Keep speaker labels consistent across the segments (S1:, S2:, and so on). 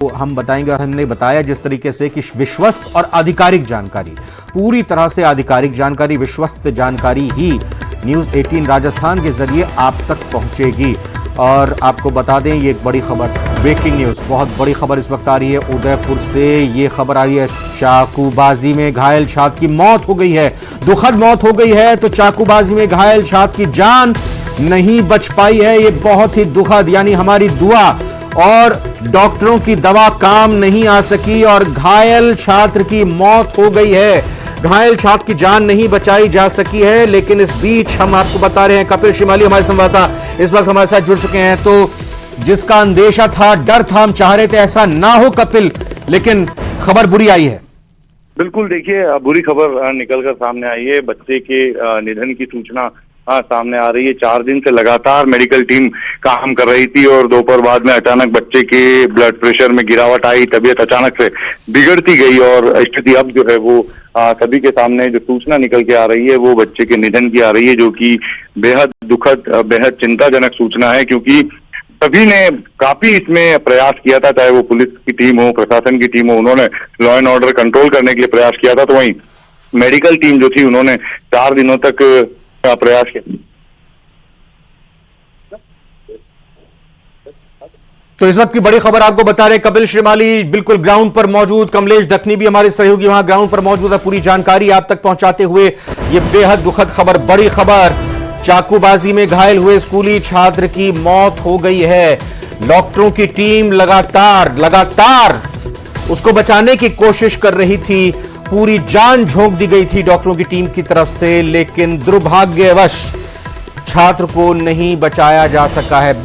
S1: हम बताएंगे और हमने बताया जिस तरीके से कि विश्वस्त और आधिकारिक जानकारी, पूरी तरह से आधिकारिक जानकारी, विश्वस्त जानकारी ही न्यूज़ 18 राजस्थान के जरिए आप तक पहुंचेगी। और आपको बता दें, ये एक बड़ी खबर, ब्रेकिंग न्यूज़, बहुत बड़ी खबर इस वक्त आ रही है उदयपुर से। ये खबर आ रही है चाकूबाजी में घायल छात्र की मौत हो गई है, दुखद मौत हो गई है। तो चाकूबाजी में घायल छात्र की जान नहीं बच पाई है, ये बहुत ही दुखद, यानी हमारी दुआ और डॉक्टरों की दवा काम नहीं आ सकी और घायल छात्र की मौत हो गई है। घायल छात्र की जान नहीं बचाई जा सकी है। लेकिन इस बीच हम आपको बता रहे हैं, कपिल श्रीमाली हमारे संवाददाता इस वक्त हमारे साथ जुड़ चुके हैं। तो जिसका अंदेशा था, डर था, हम चाह रहे थे ऐसा ना हो कपिल, लेकिन खबर बुरी आई है।
S2: बिल्कुल, देखिए बुरी खबर निकलकर सामने आई है। बच्चे के निधन की सूचना सामने आ रही है। 4 दिन से लगातार मेडिकल टीम काम कर रही थी और दोपहर बाद में अचानक बच्चे के ब्लड प्रेशर में गिरावट आई, तबीयत अचानक से बिगड़ती गई और स्थिति अब जो है वो सभी के सामने जो सूचना निकल के आ रही है वो बच्चे के निधन की आ रही है, जो कि बेहद दुखद, बेहद चिंताजनक सूचना है। क्योंकि सभी ने काफी इसमें प्रयास किया था, चाहे वो पुलिस की टीम हो, प्रशासन की टीम हो, उन्होंने लॉ एंड ऑर्डर कंट्रोल करने के लिए प्रयास किया था। तो वहीं मेडिकल टीम जो थी, उन्होंने 4 दिनों तक प्रयास किया।
S1: तो इस वक्त की बड़ी खबर आपको बता रहे कपिल श्रीमाली बिल्कुल ग्राउंड पर मौजूद, कमलेश दखनी भी हमारे सहयोगी वहां ग्राउंड पर मौजूद है, पूरी जानकारी आप तक पहुंचाते हुए। ये बेहद दुखद खबर, बड़ी खबर, चाकूबाजी में घायल हुए स्कूली छात्र की मौत हो गई है। डॉक्टरों की टीम लगातार उसको बचाने की कोशिश कर रही थी, पूरी जान झोंक दी गई थी डॉक्टरों की टीम की तरफ से, लेकिन दुर्भाग्यवश छात्र को नहीं बचाया जा सका है।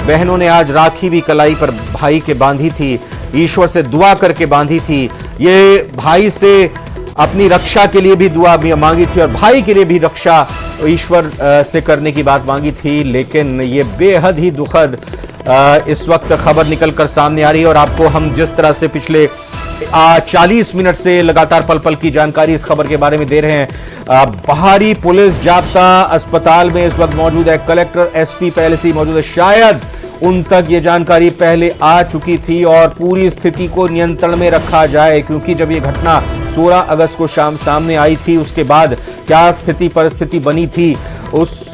S1: बहनों ने आज राखी भी कलाई पर भाई के बांधी थी, ईश्वर से दुआ करके बांधी थी। ये भाई से अपनी रक्षा के लिए भी दुआ मांगी थी और भाई के लिए भी रक्षा ईश्वर से करने की बात मांगी थी। लेकिन ये बेहद ही दुखद इस वक्त खबर निकलकर सामने आ रही है और आपको हम जिस तरह से पिछले 40 मिनट से लगातार पल पल की जानकारी इस खबर के बारे में दे रहे हैं। बाहरी पुलिस जाब्ता अस्पताल में इस वक्त मौजूद है, कलेक्टर एसपी पहले से ही मौजूद है, शायद उन तक ये जानकारी पहले आ चुकी थी और पूरी स्थिति को नियंत्रण में रखा जाए। क्योंकि जब ये घटना 16 अगस्त को शाम सामने आई थी, उसके बाद क्या स्थिति परिस्थिति बनी थी, उस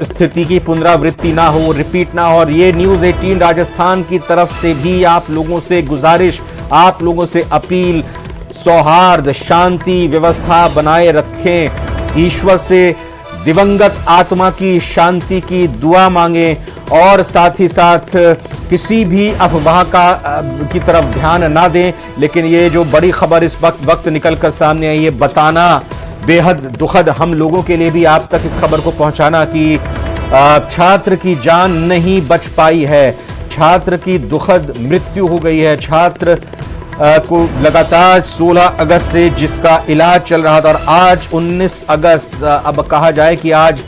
S1: स्थिति की पुनरावृत्ति ना हो, रिपीट ना हो। और ये न्यूज़ 18 राजस्थान की तरफ से भी आप लोगों से गुजारिश, आप लोगों से अपील, सौहार्द, शांति व्यवस्था बनाए रखें, ईश्वर से दिवंगत आत्मा की शांति की दुआ मांगें और साथ ही साथ किसी भी अफवाह की तरफ ध्यान ना दें। लेकिन ये जो बड़ी खबर इस वक्त निकलकर सामने आई है, बताना बेहद दुखद हम लोगों के लिए भी, आप तक इस खबर को पहुंचाना कि छात्र की जान नहीं बच पाई है, छात्र की दुखद मृत्यु हो गई है। छात्र को लगातार 16 अगस्त से जिसका इलाज चल रहा था और आज 19 अगस्त, अब कहा जाए कि आज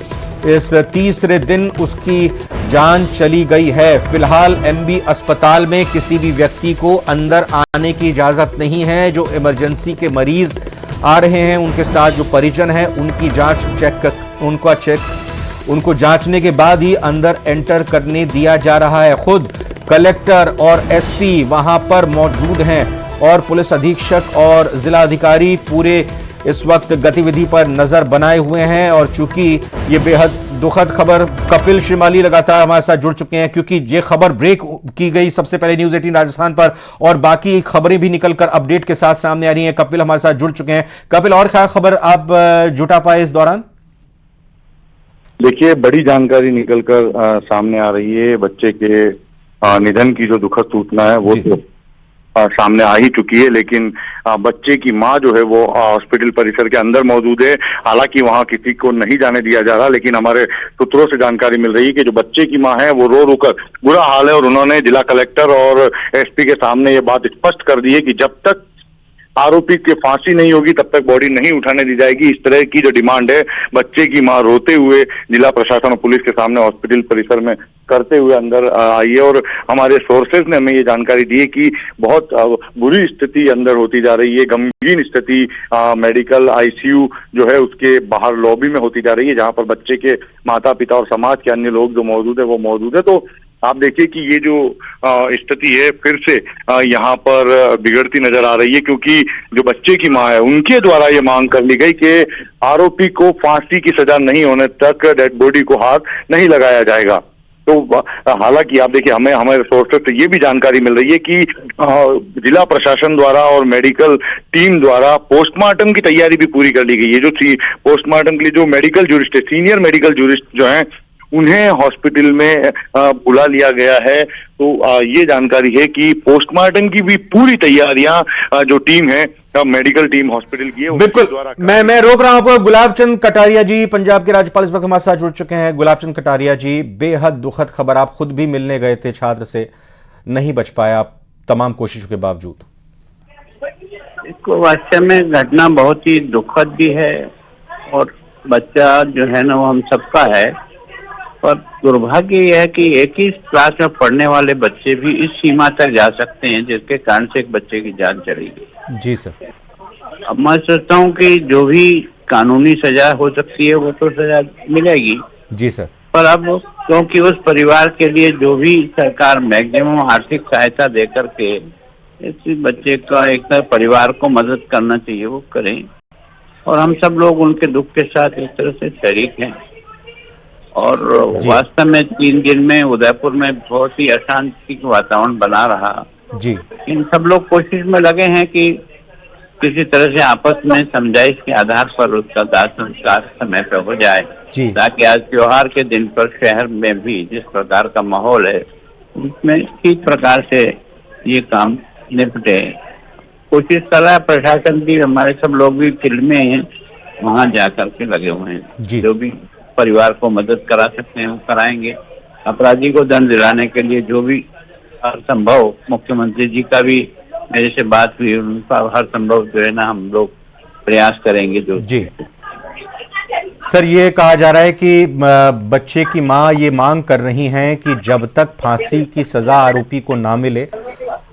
S1: इस तीसरे दिन उसकी जान चली गई है। फिलहाल एमबी अस्पताल में किसी भी व्यक्ति को अंदर आने की इजाजत नहीं है। जो इमरजेंसी के मरीज आ रहे हैं, उनके साथ जो परिजन हैं, उनकी जांच उनको जांचने के बाद ही अंदर एंटर करने दिया जा रहा है। खुद कलेक्टर और एसपी वहां पर मौजूद हैं और पुलिस अधीक्षक और जिला अधिकारी पूरे इस वक्त गतिविधि पर नजर बनाए हुए हैं। और चूंकि ये बेहद दुखद खबर, कपिल श्रीमाली लगातार हमारे साथ जुड़ चुके हैं क्योंकि ये खबर ब्रेक की गई सबसे पहले न्यूज़ 18 राजस्थान पर और बाकी खबरें भी निकलकर अपडेट के साथ सामने आ रही हैं। कपिल हमारे साथ जुड़ चुके हैं। कपिल, और क्या खबर आप जुटा पाए इस दौरान?
S2: देखिए, बड़ी जानकारी निकलकर सामने आ रही है। बच्चे के निधन की जो दुखद सूचना है वो तो सामने आ ही चुकी है, लेकिन बच्चे की मां जो है वो हॉस्पिटल परिसर के अंदर मौजूद है। हालांकि वहां किसी को नहीं जाने दिया जा रहा, लेकिन हमारे सूत्रों से जानकारी मिल रही है कि जो बच्चे की मां है वो रो रो कर बुरा हाल है और उन्होंने जिला कलेक्टर और एसपी के सामने ये बात स्पष्ट कर दी है कि जब तक आरोपी की फांसी नहीं होगी तब तक बॉडी नहीं उठाने दी जाएगी। इस तरह की जो डिमांड है बच्चे की मां रोते हुए जिला प्रशासन और पुलिस के सामने हॉस्पिटल परिसर में करते हुए अंदर आई है। और हमारे सोर्सेज ने हमें ये जानकारी दी है कि बहुत बुरी स्थिति अंदर होती जा रही है, गंभीर स्थिति मेडिकल आईसीयू जो है उसके बाहर लॉबी में होती जा रही है, जहां पर बच्चे के माता पिता और समाज के अन्य लोग जो मौजूद है वो मौजूद है। तो आप देखिए कि ये जो स्थिति है फिर से यहाँ पर बिगड़ती नजर आ रही है, क्योंकि जो बच्चे की मां है उनके द्वारा ये मांग कर ली गई कि आरोपी को फांसी की सजा नहीं होने तक डेड बॉडी को हाथ नहीं लगाया जाएगा। तो हालांकि आप देखिए हमें हमारे सोर्सेस से ये भी जानकारी मिल रही है कि जिला प्रशासन द्वारा और मेडिकल टीम द्वारा पोस्टमार्टम की तैयारी भी पूरी कर ली गई है। जो पोस्टमार्टम के लिए जो मेडिकल जूरिस्ट है, सीनियर मेडिकल जूरिस्ट जो हैं, उन्हें हॉस्पिटल में बुला लिया गया है। तो ये जानकारी है कि पोस्टमार्टम की भी पूरी तैयारियां जो टीम है मेडिकल टीम हॉस्पिटल की है
S1: बिल्कुल। मैं रोक रहा हूं आपको। गुलाबचंद कटारिया जी, पंजाब के राज्यपाल, इस वक्त हमारे साथ जुड़ चुके हैं। गुलाबचंद कटारिया जी, बेहद दुखद खबर, आप खुद भी मिलने गए थे छात्र से, नहीं बच पाया आप तमाम कोशिशों के बावजूद।
S3: इसको वास्तव में घटना बहुत ही दुखद भी है और बच्चा जो है ना वो हम सबका है, पर दुर्भाग्य यह है कि एक ही क्लास में पढ़ने वाले बच्चे भी इस सीमा तक जा सकते हैं जिसके कारण से एक बच्चे की जान चली गई।
S1: जी सर।
S3: अब मैं सोचता हूँ कि जो भी कानूनी सजा हो सकती है वो तो सजा मिलेगी।
S1: जी सर।
S3: पर अब क्योंकि उस परिवार के लिए जो भी सरकार मैक्सिमम आर्थिक सहायता दे करके इस बच्चे का एक तरह परिवार को मदद करना चाहिए वो करें, और हम सब लोग उनके दुख के साथ एक तरह से शरीक हैं। और वास्तव में 3 दिन में उदयपुर में बहुत ही अशांति का वातावरण बना रहा।
S1: जी।
S3: इन सब लोग कोशिश में लगे हैं कि किसी तरह से आपस में समझाइश के आधार पर उसका दाह संस्कार समय पर हो जाए, ताकि आज त्योहार के दिन पर शहर में भी जिस प्रकार का माहौल है उसमें ठीक प्रकार से ये काम निपटे। कोशिश कर रहा है प्रशासन भी, हमारे सब लोग भी फील्ड में हैं, वहाँ जाकर के लगे हुए हैं। जो भी परिवार को मदद करा सकते हैं वो कराएंगे। अपराधी को दंड दिलाने के लिए जो भी हर संभव, मुख्यमंत्री जी का भी मेरे से बात हुई, उनका हर संभव जो है ना हम लोग प्रयास करेंगे। जो
S1: जी सर, ये कहा जा रहा है कि बच्चे की मां ये मांग कर रही हैं कि जब तक फांसी की सजा आरोपी को ना मिले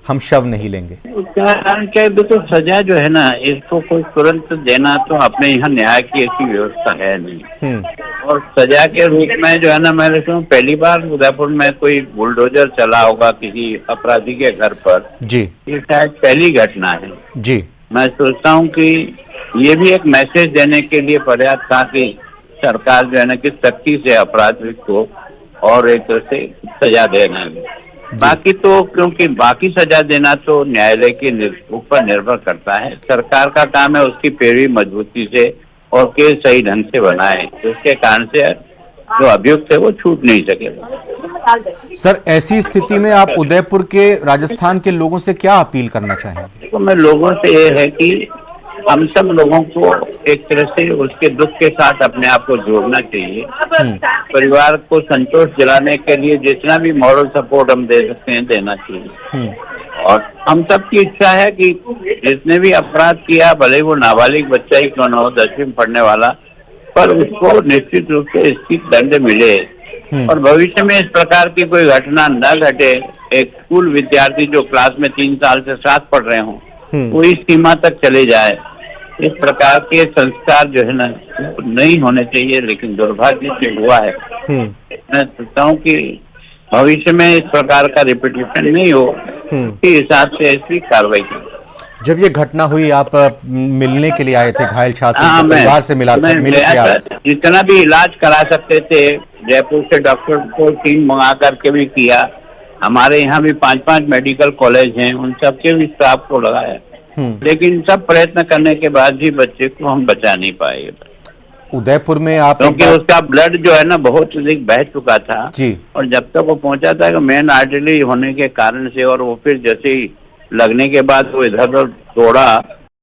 S1: हम शव नहीं लेंगे।
S3: क्या देखो, सजा जो है ना इसको कोई तुरंत देना तो अपने यहाँ न्याय की ऐसी व्यवस्था है नहीं। और सजा के रूप में जो है ना, मैं सुना पहली बार उदयपुर में कोई बुलडोजर चला होगा किसी अपराधी के घर पर।
S1: जी।
S3: ये शायद पहली घटना है।
S1: जी।
S3: मैं सोचता हूँ कि ये भी एक मैसेज देने के लिए पर्याप्त था कि सरकार जो है ना कि सख्ती से अपराधी को और एक तरह से सजा देना। बाकी तो क्योंकि बाकी सजा देना तो न्यायालय के ऊपर निर्भर करता है। सरकार का काम है उसकी पैरवी मजबूती से और केस सही ढंग से बनाए, जिसके कारण से जो अभियुक्त है वो छूट नहीं सकेगा।
S1: सर, ऐसी स्थिति में आप उदयपुर के, राजस्थान के लोगों से क्या अपील करना चाहेंगे?
S3: तो मैं लोगों से ये है कि हम सब लोगों को एक तरह से उसके दुख के साथ अपने आप को जोड़ना चाहिए। परिवार को संतोष दिलाने के लिए जितना भी मॉरल सपोर्ट हम दे सकते हैं देना चाहिए। और हम सब की इच्छा है कि जिसने भी अपराध किया, भले वो नाबालिग बच्चा ही क्यों न हो, 10वीं में पढ़ने वाला, पर उसको निश्चित रूप से इसकी दंड मिले और भविष्य में इस प्रकार की कोई घटना न घटे। एक स्कूल विद्यार्थी जो क्लास में 3 साल से साथ पढ़ रहे हों वो इस सीमा तक चले जाए, इस प्रकार के संस्कार जो है ना नहीं होने चाहिए, लेकिन दुर्भाग्य से हुआ है। मैं सोचता हूँ कि भविष्य में इस प्रकार का रिपीटेशन नहीं हो, के हिसाब से ऐसी कार्रवाई की।
S1: जब ये घटना हुई आप मिलने के लिए आए थे घायल छात्र से, परिवार से मिले थे?
S3: जितना भी इलाज करा सकते थे जयपुर से डॉक्टर को टीम मंगा करके भी किया। हमारे यहाँ भी 5-5 मेडिकल कॉलेज हैं, उन सबके भी स्टाफ को लगाया, लेकिन सब प्रयत्न करने के बाद भी बच्चे को हम बचा नहीं पाए।
S1: उदयपुर में आप,
S3: क्योंकि उसका ब्लड जो है ना बहुत अधिक बह चुका था
S1: जी,
S3: और जब तक वो पहुंचा था मेन आर्टरी होने के कारण से, और वो फिर जैसे ही लगने के बाद वो इधर उधर दौड़ा